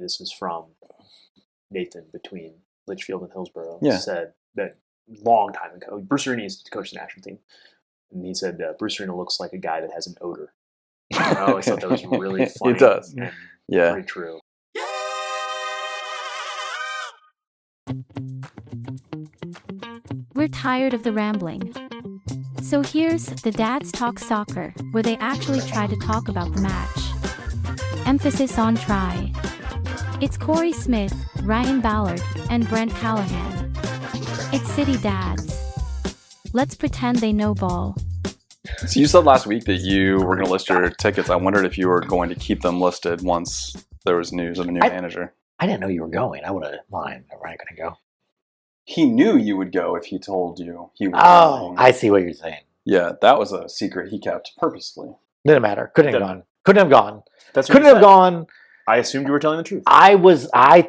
this is from Nathan between Litchfield and Hillsborough, Yeah. said that long time ago, Bruce Arena used to coach the national team, and he said Bruce Arena looks like a guy that has an odor. I always thought that was really funny. It does. And Yeah. pretty true. We're tired of the rambling. So here's the Dads Talk Soccer, where they actually try to talk about the match. Emphasis on try. It's Cory Smith, Ryan Ballard, and Brent Callahan. It's City Dads. Let's pretend they know ball. So you said last week that you were going to list your tickets. I wondered if you were going to keep them listed once there was news of a new manager. I didn't know you were going. I would have mind. I'm not going to go. He knew you would go if he told you he was Oh, going. I see what you're saying. Yeah, that was a secret he kept purposely. Didn't matter. Couldn't have gone. Couldn't have gone. That's what Couldn't you have said. gone. I assumed you were telling the truth. I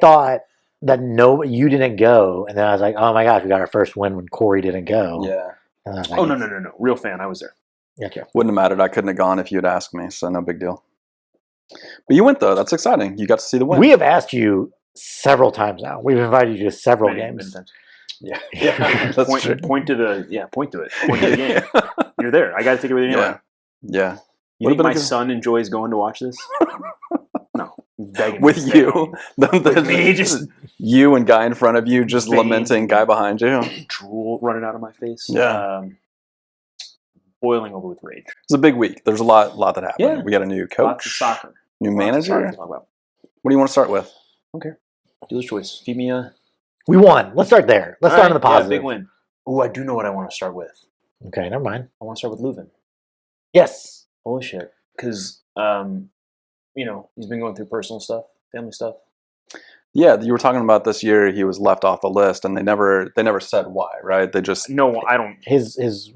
thought that you didn't go, and then I was like, oh my gosh, we got our first win when Cory didn't go. Yeah. And I was like, Oh, no. Real fan. I was there. Gotcha. Wouldn't have mattered. I couldn't have gone if you had asked me, so no big deal. But you went, though. That's exciting. You got to see the win. We have asked you several times now. We've invited you to several Many games. times. Yeah. Yeah. That's point, true. point to the point to it. Point to the game. You're there. I got to take it with you anyway. Yeah. You Would've think been my a good- son enjoys going to watch this? No. Begging With me to stay you. home. With me, just you and guy in front of you just Veins. lamenting guy behind you. drool running out of my face. Yeah. Boiling over with rage. It's a big week. There's a lot that happened. Yeah. We got a new Lots of coach, soccer. new Lots of manager. soccer to talk about. What do you want to start with? Okay. Dealer's choice. Feed me a... We won. Let's start there. Let's start on the positive. big win. Oh, I do know what I want to start with. Okay, never mind. I want to start with Leuven. Yes. Holy shit. Because, he's been going through personal stuff, family stuff. Yeah, you were talking about this year he was left off the list, and they never said why, right? They just No, I don't. His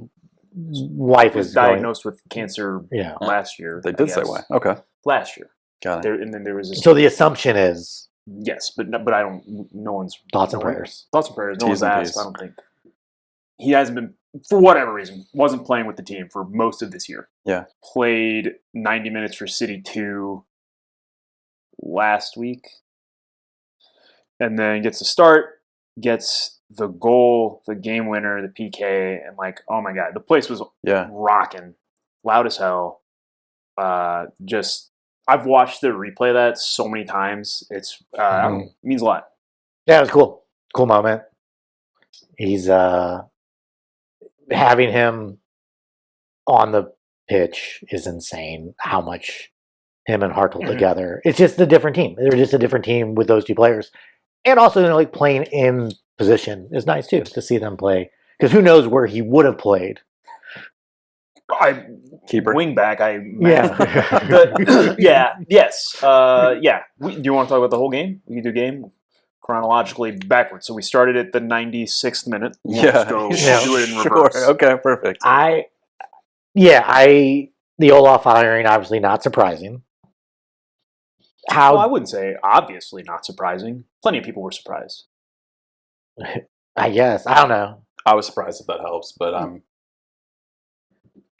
wife Was is diagnosed with cancer Yeah. last year. they I did say guess. why. Okay, Last year. got it. And then there was this. So the assumption is Yes, but I don't. No one's thoughts and no one- prayers. Thoughts and prayers. No T's one's and asked. P's. I don't think he hasn't been, for whatever reason, wasn't playing with the team for most of this year. Yeah. Played 90 minutes for City 2 last week, and then gets the start, gets the goal, the game winner, the PK, and oh my god, the place was Yeah, rocking, loud as hell. I've watched the replay of that so many times. It's it means a lot. Yeah, it was cool. Cool moment. He's having him on the pitch is insane. How much him and Hartle together. It's just a different team. They're just a different team with those two players. And also, playing in position is nice too to see them play. Because who knows where he would have played. keeper. Wing back. Yeah. Yes. Do you want to talk about the whole game? We can do game chronologically backwards. So we started at the 96th minute. We'll Yeah, just go do it in sure. reverse. Okay, perfect. The Olaf hiring, obviously not surprising. Well, I wouldn't say obviously not surprising. Plenty of people were surprised. I guess. I don't know. I was surprised if that helps, but I'm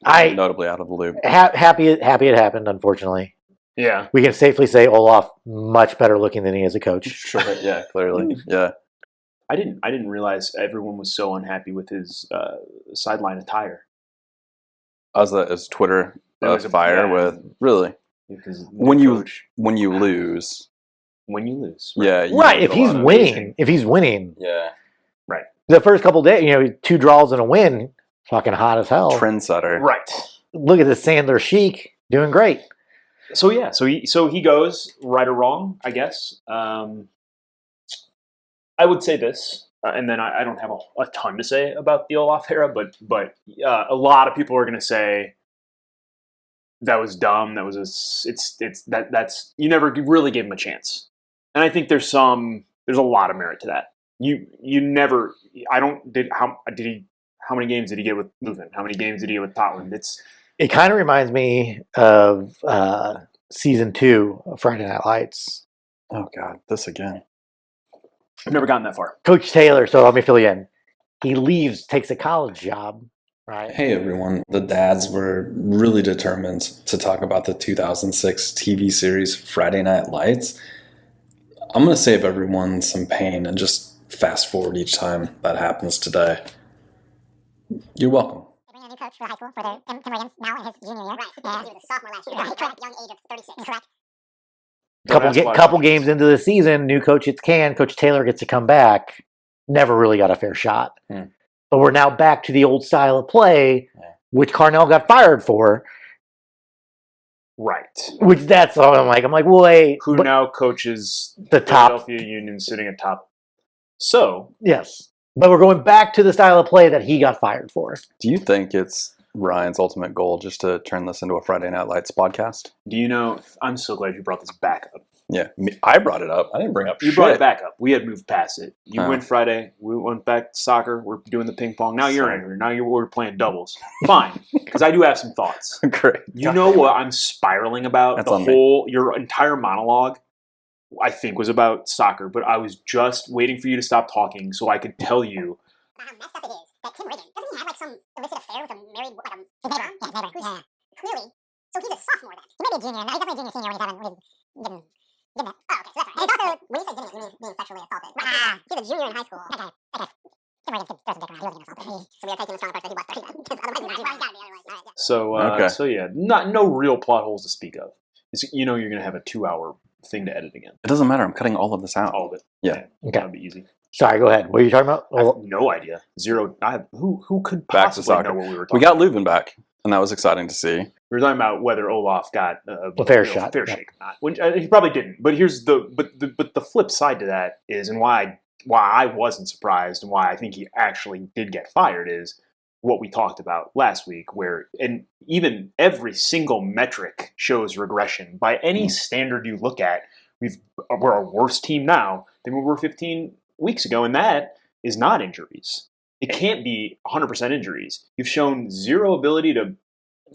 I notably out of the loop. happy it happened, unfortunately. Yeah. We can safely say Olaf much better looking than he is a coach. Sure. Yeah, clearly. Yeah. I didn't realize everyone was so unhappy with his sideline attire. As Twitter It was fire with really Because when you coach, lose. when you lose. Yeah. you Right, lose if a he's lot of- winning, Yeah. Right. the first couple days, 2 draws and a win, fucking hot as hell. Trendsetter. Right. Look at this Sandler Chic doing great. So he goes, right or wrong, I guess. I would say this, and then I don't have a ton to say about the Olaf era, but a lot of people are going to say that was dumb. That was that's you never really gave him a chance, and I think there's a lot of merit to that. You never. How many games did he get with Leuven? How many games did he get with Tottenham? It kind of reminds me of season 2 of Friday Night Lights. Oh God, this again. I've never gotten that far. Coach Taylor, so let me fill you in. He leaves, takes a college job, right? Hey everyone, the dads were really determined to talk about the 2006 TV series Friday Night Lights. I'm going to save everyone some pain and just fast forward each time that happens today. You're welcome. They bring in a new coach for high school for Tim Riggins now in his junior year. Right, because he was a sophomore last year. Right, correct. Young age of 36. Correct. Couple games into the season, new coach Coach Taylor gets to come back. Never really got a fair shot. But we're now back to the old style of play, which Carnell got fired for. Right. Which that's all I'm like, wait. Who now coaches the top Philadelphia Union sitting atop. So. Yes. But we're going back to the style of play that he got fired for. Do you think it's Ryan's ultimate goal just to turn this into a Friday Night Lights podcast? Do you know, I'm so glad you brought this back up. Yeah, I brought it up. I didn't bring up You brought it back up. We had moved past it. You went Friday. We went back to soccer. We're doing the ping pong. Now you're angry. Now we're playing doubles. Fine. Because I do have some thoughts. Great. You know what I'm spiraling about? That's Your entire monologue, I think, was about soccer. But I was just waiting for you to stop talking so I could tell you. About how messed up it is that Tim Riggins, doesn't he have like some illicit affair with a married, like a neighbor? Yeah, neighbor. Yeah. Clearly. So he's a sophomore then. He may be a junior. No, he's definitely a junior, senior when he's getting it. Oh, okay, so that's right. And it's also, when you say getting it, you mean being sexually assaulted. Right. He's a junior in high school. Okay. Tim Riggins throws some dick around. He wasn't getting assaulted. So we are taking the strong approach that he was 30 then. Because otherwise he's got to be otherwise. So yeah, no real plot holes to speak of. You're going to have a 2-hour thing to edit again. It doesn't matter. I'm cutting all of this out. All of it. Yeah. Okay. That'd be easy. Sorry, go ahead. What are you talking about? I have no idea. Zero. Who could Back to possibly soccer. know what we were talking We got about? Leuven back, and that was exciting to see. We were talking about whether Olaf got a fair shot. fair shake or not. Which, he probably didn't. But here's the flip side to that is, and why I wasn't surprised and why I think he actually did get fired is what we talked about last week, and even every single metric shows regression by any standard you look at. We're a worse team now than we were 15 weeks ago, and that is not injuries. It can't be 100% injuries. You've shown zero ability to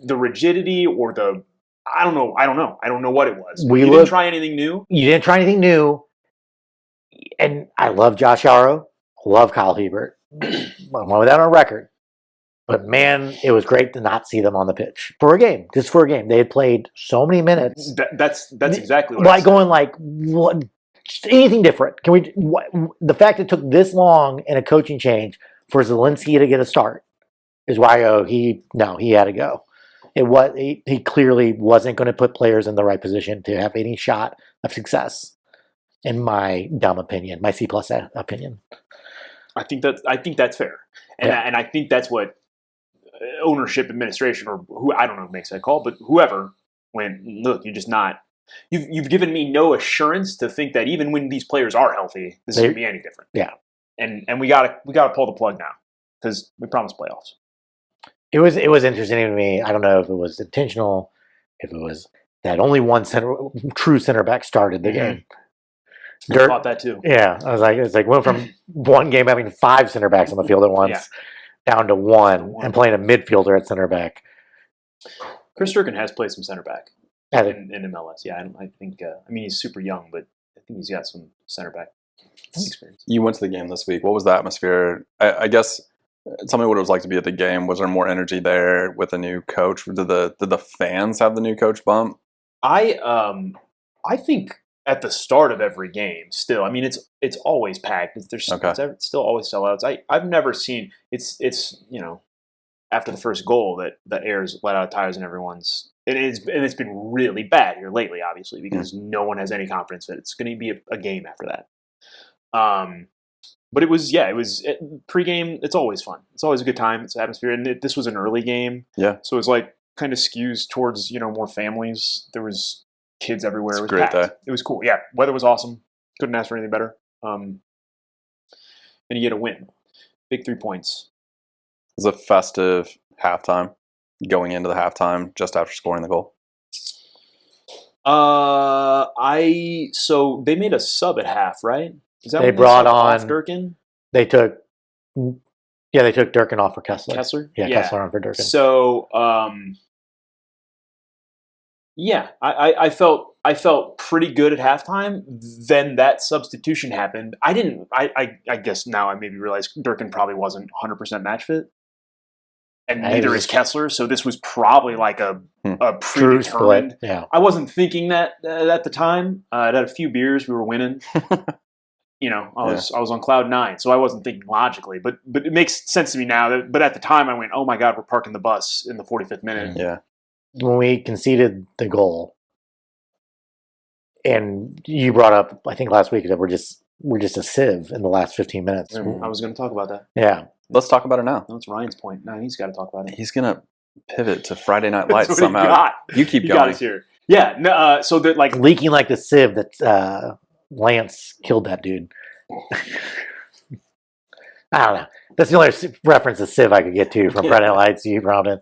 the rigidity or the I don't know. I don't know what it was. You didn't try anything new. You didn't try anything new. And I love Josh Yarrow. Love Kyle Hebert. I'm on that on record. But man, it was great to not see them on the pitch for a game. Just for a game, they had played so many minutes. That's exactly what. Like going like what? Anything different? Can we? The fact it took this long in a coaching change for Zielinski to get a start is why he had to go. He clearly wasn't going to put players in the right position to have any shot of success. In my dumb opinion, my C+ opinion. I think that's fair, and I think that's what ownership, administration, or who I don't know who makes that call, but whoever went, look, you're just not. You've given me no assurance to think that even when these players are healthy, this is going to be any different. Yeah, and we gotta pull the plug now because we promised playoffs. It was interesting to me. I don't know if it was intentional, if it was that only one true center back started the game. I thought that too. Yeah, I was like, it's like went from one game having 5 center backs on the field at once down to one and playing a midfielder at center back. Chris Durkin has played some center back in MLS. Yeah, I think. I mean, he's super young, but I think he's got some center back experience. You went to the game this week. What was the atmosphere? I guess. Tell me what it was like to be at the game. Was there more energy there with a new coach? Did the fans have the new coach bump? I think at the start of every game, still, I mean, it's always packed. It's still always sellouts. I've never seen it's after the first goal that the air's let out tires and everyone's it's been really bad here lately, obviously, because no one has any confidence that it's going to be a game after that. But it was pregame. It's always fun. It's always a good time. It's atmosphere, and this was an early game. Yeah, so it was like kind of skews towards more families. There was kids everywhere. It was great day. It was cool. Yeah, weather was awesome. Couldn't ask for anything better. And you get a win. Big 3 points. It was a festive halftime. Going into the halftime, just after scoring the goal. So they made a sub at half, right? Is that they brought on Durkin? They took Durkin off for Kessler. Yeah, Kessler on for Durkin. So I felt pretty good at halftime. Then that substitution happened. I guess now I maybe realize Durkin probably wasn't 100% match fit. and I neither was- is Kessler. So this was probably like a True predetermined. split. Yeah. I wasn't thinking that at the time. I'd had a few beers. We were winning. I was on cloud 9, so I wasn't thinking logically. But it makes sense to me now. But at the time, I went, "Oh my God, we're parking the bus in the 45th minute." Yeah. When we conceded the goal, and you brought up, I think last week, that we're just a sieve in the last 15 minutes. I was going to talk about that. Yeah. Let's talk about it now. That's Ryan's point. No, he's got to talk about it. He's gonna pivot to Friday Night That's Lights what he somehow. got. You keep He got going. us here. Yeah. No, so that like Leaking like the sieve that Lance killed that dude. I don't know. That's the only reference to Civ I could get to from Yeah. Friday Night Lights. You brought in.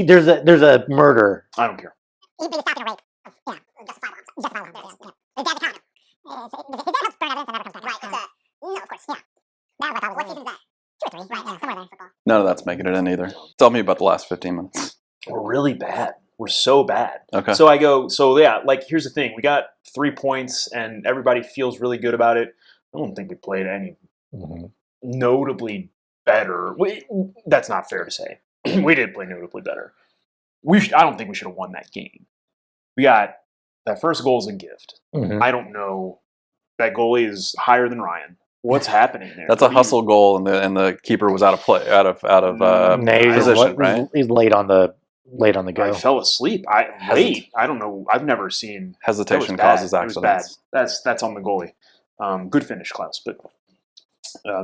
There's a murder. I don't care. He'd be stopped in a rape. Yeah, justifiable. Justifiable. Yeah. His dad's account. His dad helps burn evidence and never comes back. Right, it's no, of course. Yeah. That was what season is that? 2 or 3. Right, yeah, somewhere there in football. None of that's making it in either. Tell me about the last 15 minutes. We're really bad. We're so bad. Okay. So I go, like, here's the thing. We got 3 points, and everybody feels really good about it. I don't think we played any notably better. That's not fair to say. We did play notably better. I don't think we should have won that game. We got that first goal is a gift. Mhm. I don't know. That goalie is higher than Ryan. What's happening there? That's a hustle goal, and the keeper was out of play, out of position, right? He's late on the go. I fell asleep. I don't know. I've never seen Hesitation that was bad. causes It was bad. accidents. That's on the goalie. Good finish, Klaus. But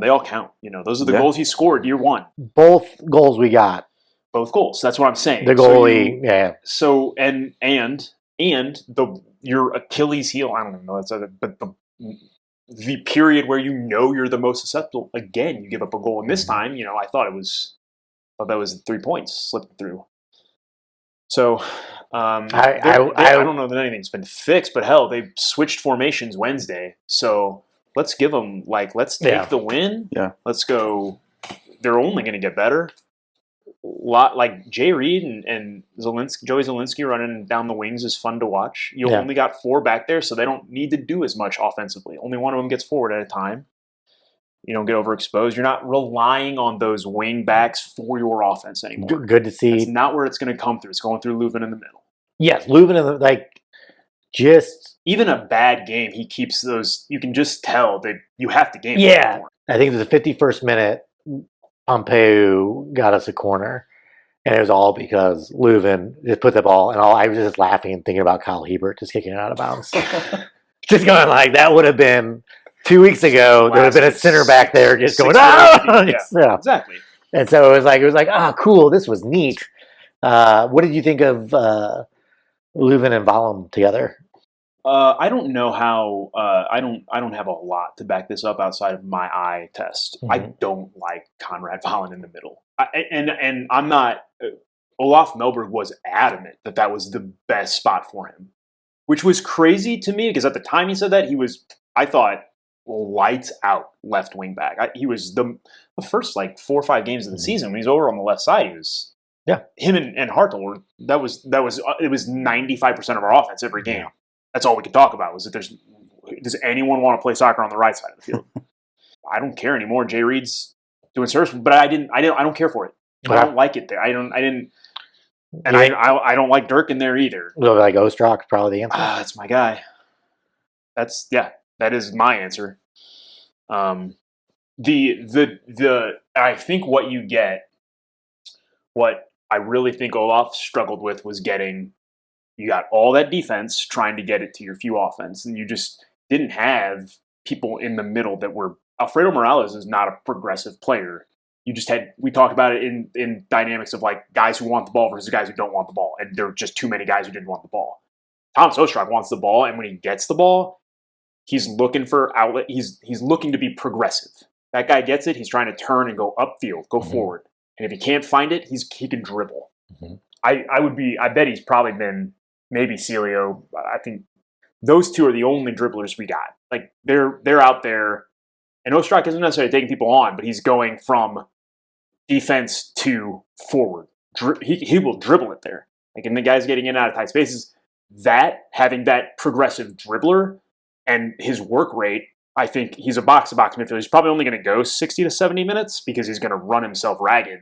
they all count. Those are the Yeah. goals he scored year 1. Both goals we got. Both goals. That's what I'm saying. The goalie, yeah. So and your Achilles heel. I don't know. But the period where you're the most susceptible. Again, you give up a goal, and this time, I thought that was 3 points slipped through. So I don't know that anything's been fixed, but hell, they switched formations Wednesday. So let's give them let's take the win. Yeah. Let's go. They're only going to get better. Like Jay Reed and Joey Zielinski running down the wings is fun to watch. You only got 4 back there, so they don't need to do as much offensively. Only one of them gets forward at a time. You don't get overexposed. You're not relying on those wing backs for your offense anymore. Good to see. That's not where it's going to come through. It's going through Leuven in the middle. Yes, Leuven just. Even a bad game, he keeps those. You can just tell that you have to game. Yeah, I think it was the 51st minute. Pompeu got us a corner, and it was all because Leuven just put the ball, and I was just laughing and thinking about Kyle Hebert just kicking it out of bounds. Just going that would have been 2 weeks ago. There would have been a center back there just going, yeah, exactly. And so it was like, cool, this was neat. What did you think of Leuven and Valum together? I don't know how. I don't have a lot to back this up outside of my eye test. Mhm. I don't like Conrad Valen in the middle, and I'm not. Olaf Melberg was adamant that was the best spot for him, which was crazy to me because at the time he said that he was. I thought lights out left wing back. He was the first 4 or 5 games of the season when he was over on the left side. He was. Yeah. Him and Hartl were. It was 95% of our offense every game. Yeah. That's all we could talk about was that does anyone want to play soccer on the right side of the field? I don't care anymore. Jay Reed's doing service, but I don't care for it. I don't like it there. I don't like Dirk in there either. Like Ostrak, probably the answer. That's my guy. That is my answer. I think what I really think Olaf struggled with was you got all that defense trying to get it to your few offense, and you just didn't have people in the middle that were. Alfredo Morales is not a progressive player. We talked about it in dynamics of guys who want the ball versus guys who don't want the ball, and there are just too many guys who didn't want the ball. Thomas Ostrak wants the ball, and when he gets the ball, he's looking for outlet. He's looking to be progressive. That guy gets it. He's trying to turn and go upfield, go forward, and if he can't find it, he can dribble. Mm-hmm. I bet he's probably been. Maybe Celio. I think those two are the only dribblers we got. They're out there, and Ostrak isn't necessarily taking people on, but he's going from defense to forward. He will dribble it there. And the guys getting in and out of tight spaces. Having that progressive dribbler and his work rate, I think he's a box-to-box midfielder. He's probably only going to go 60 to 70 minutes because he's going to run himself ragged.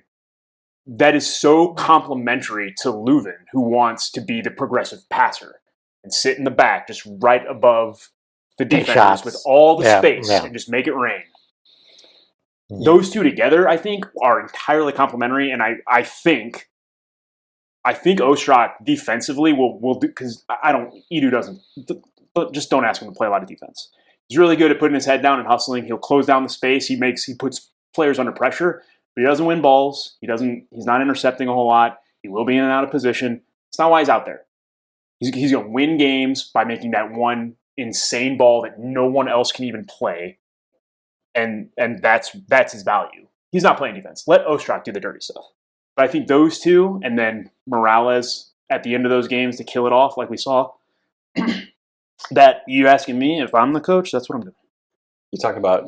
that is so complementary to Leuven, who wants to be the progressive passer and sit in the back, just right above the Take defenders shots. with all the Yeah, space yeah. and just make it rain. Yeah. Those two together, I think, are entirely complementary, and I think Ostrak defensively will do, because Edu doesn't, just don't ask him to play a lot of defense. He's really good at putting his head down and hustling. He'll close down the space. He puts players under pressure, but he doesn't win balls. He's not intercepting a whole lot. He will be in and out of position. It's not why he's out there. He's going to win games by making that one insane ball that no one else can even play. And that's his value. He's not playing defense. Let Ostrak do the dirty stuff. But I think those two, and then Morales at the end of those games to kill it off like we saw, that you asking me if I'm the coach, that's what I'm doing. You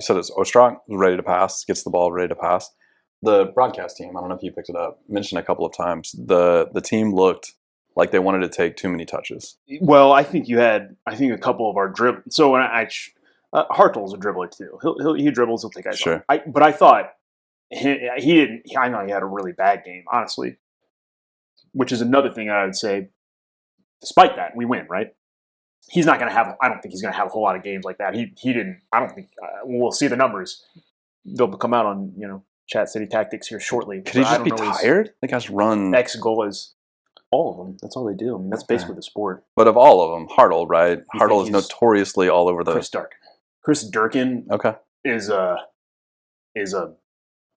said it's Ostrak ready to pass, gets the ball ready to pass. The broadcast team, I don't know if you picked it up, mentioned a couple of times, the team looked like they wanted to take too many touches. Well, I think a couple of our dribble. So when Hartel's a dribbler too. He dribbles, he'll take guys Sure. off. But I thought he didn't. I know he had a really bad game, honestly. Which is another thing I would say. Despite that, we win, right? He's not going to have. I don't think he's going to have a whole lot of games like that. He didn't. I don't think. We'll see the numbers. They'll come out on Chat City Tactics here shortly. Could he just be tired? The guys run. Ex goal is all of them. That's all they do. I mean, that's basically the sport. But of all of them, Hartel, right? You Hartel think is he's notoriously all over the. Chris Durkin Okay. is a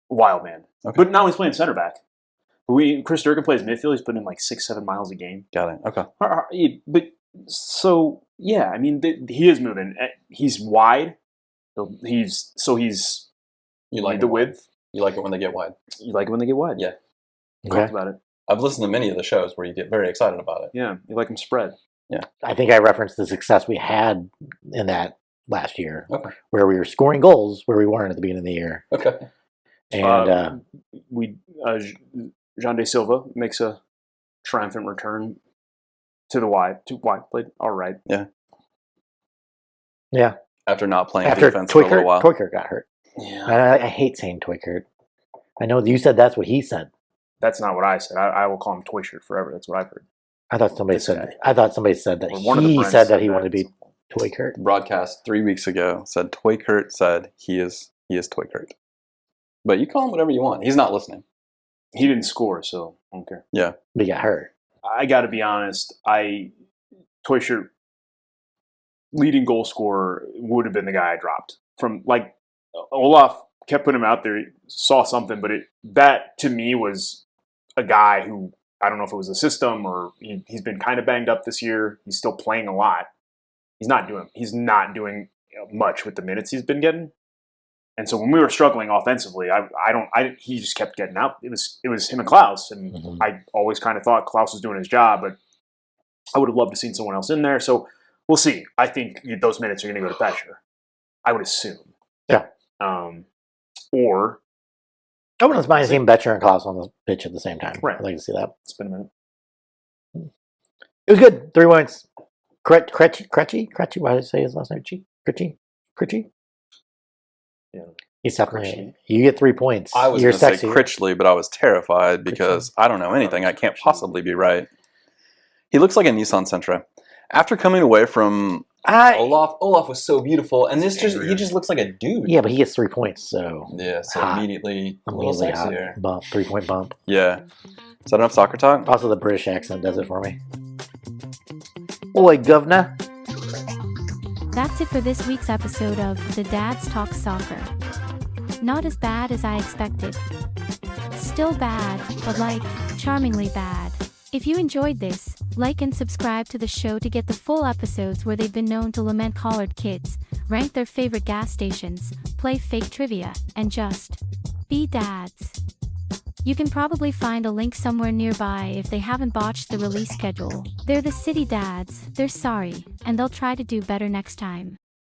wild man. Okay. But now he's playing center back. Chris Durkin plays midfield. He's putting in like 6-7 miles a game. Got it. Okay. But so yeah, I mean he is moving. He's wide. He's You like the it. width. You like it when they get wide. You like it when they get wide. Yeah. We Okay. talked about it. I've listened to many of the shows where you get very excited about it. Yeah, you like them spread. I think I referenced the success we had in that last year, Okay. where we were scoring goals where we weren't at the beginning of the year. Okay. And Jean de Silva makes a triumphant return to the wide. Played all right. yeah, After not playing after defense for a little while. Toykert got hurt. Yeah, And I hate saying Toykert. I know you said that's what he said. that's not what I said. I will call him Toy Shirt forever. That's what I've heard. I thought somebody This said. guy. I thought somebody said that Or one of the he Brents said that he wanted to be at some point. Toykert. The broadcast 3 weeks ago said Toykert said he is Toykert. But you call him whatever you want. He's not listening. He didn't score, so I don't care. Yeah. But he got hurt. I got to be honest. Toy Shirt leading goal scorer would have been the guy I dropped from. Like Olaf kept putting him out there. He saw something, but that to me was a guy who I don't know if it was a system or he's been kind of banged up this year. He's still playing a lot. He's not doing much with the minutes he's been getting. And so when we were struggling offensively, he just kept getting out. It was him and Klaus, and I always kind of thought Klaus was doing his job, but I would have loved to seen someone else in there. So we'll see. I think those minutes are going to go to Thatcher. I would assume. Yeah. Or I wouldn't mind seeing Betcher and Klaus on the pitch at the same time. Right. I'd like to see that. it's been a minute. It was good. 3 points. Krejci? Why did I say his last name? Krejci? Yeah. He's definitely. You get 3 points. I was You're going to say sexy. Critchley, but I was terrified because I don't know anything. I can't possibly be right. He looks like a Nissan Sentra. After coming away from Olaf was so beautiful, and he just looks like a dude. Yeah, but he gets 3 points, so Yeah, so Hot. immediately a little immediately hot. sexier. Bump, 3 point bump. Yeah. Is that enough soccer talk? Also, the British accent does it for me. Oi, governor. That's it for this week's episode of The Dads Talk Soccer. Not as bad as I expected. Still bad, but charmingly bad. If you enjoyed this, like and subscribe to the show to get the full episodes where they've been known to lament collared kids, rank their favorite gas stations, play fake trivia, and just be dads. You can probably find a link somewhere nearby if they haven't botched the release schedule. They're the city dads, they're sorry, and they'll try to do better next time.